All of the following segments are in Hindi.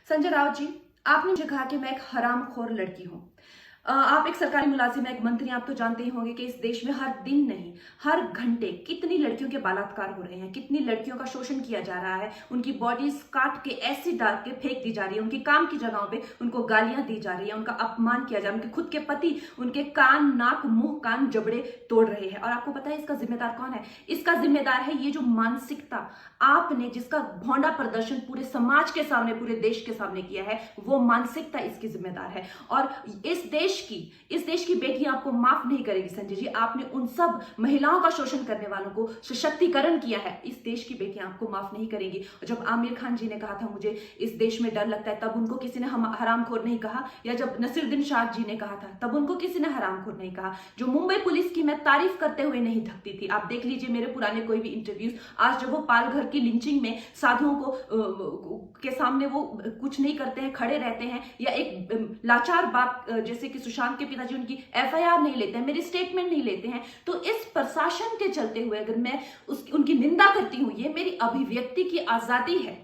संजय राउत जी, आपने मुझे कहा कि मैं एक हरामखोर लड़की हूं। आप एक सरकारी मुलाजिम हैं, एक मंत्री, आप तो जानते ही होंगे कि इस देश में हर दिन नहीं, हर घंटे कितनी लड़कियों के बलात्कार हो रहे हैं, कितनी लड़कियों का शोषण किया जा रहा है, उनकी बॉडीज काट के ऐसी डाल के फेंक दी जा रही है, उनकी काम की जगहों पे उनको गालियां दी जा रही है, उनका अपमान किया जा रहा है, उनके खुद के पति उनके कान, नाक, मुंह, कान, जबड़े तोड़ रहे हैं। और आपको पता है इसका जिम्मेदार कौन है? इसका जिम्मेदार है ये जो मानसिकता आपने, जिसका भौंडा प्रदर्शन पूरे समाज के सामने, पूरे देश के सामने किया है, वो मानसिकता इसकी जिम्मेदार है। और इस देश की बेटियां आपको माफ नहीं करेगी संजय जी। आपने उन सब महिलाओं का शोषण करने वालों को सशक्तिकरण किया है, इस देश की बेटियां आपको माफ नहीं करेंगी। जब आमिर खान जी ने कहा था मुझे इस देश में डर लगता है, तब उनको किसी ने हरामखोर नहीं कहा, या जब नसीरुद्दीन शाह जी ने कहा था तब उनको किसी ने हरामखोर नहीं कहा। जो मुंबई पुलिस की मैं तारीफ करते हुए नहीं थकती थी, आप देख लीजिए मेरे पुराने कोई भी इंटरव्यूज, आज जब वो पालघर की लिंचिंग में साधुओं को के सामने वो कुछ नहीं करते हैं, खड़े रहते हैं, या एक लाचार बाप जैसे कि सुशांत के पिताजी उनकी एफआईआर नहीं लेते हैं, मेरी स्टेटमेंट नहीं लेते हैं, तो इस प्रशासन के चलते हुए अगर मैं उनकी निंदा करती हूं, ये मेरी अभिव्यक्ति की आजादी है,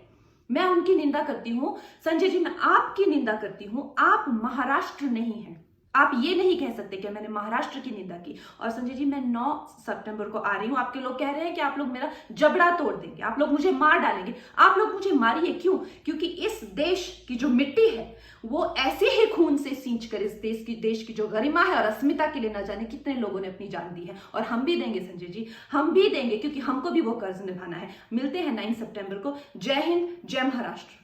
मैं उनकी निंदा करती हूं। संजय जी, मैं आपकी निंदा करती हूं, आप महाराष्ट्र नहीं हैं। आप ये नहीं कह सकते कि मैंने महाराष्ट्र की निंदा की। और संजय जी, मैं 9 सितंबर को आ रही हूं, आपके लोग कह रहे हैं कि आप लोग मेरा जबड़ा तोड़ देंगे, आप लोग मुझे मार डालेंगे। आप लोग मुझे मारिए, क्यों? क्योंकि इस देश की जो मिट्टी है वो ऐसे ही खून से सींच कर इस देश की जो गरिमा है और अस्मिता के लिए न जाने कितने लोगों ने अपनी जान दी है। और हम भी देंगे संजय जी, हम भी देंगे, क्योंकि हमको भी वो कर्ज निभाना है। मिलते हैं 9 सितंबर को। जय हिंद, जय महाराष्ट्र।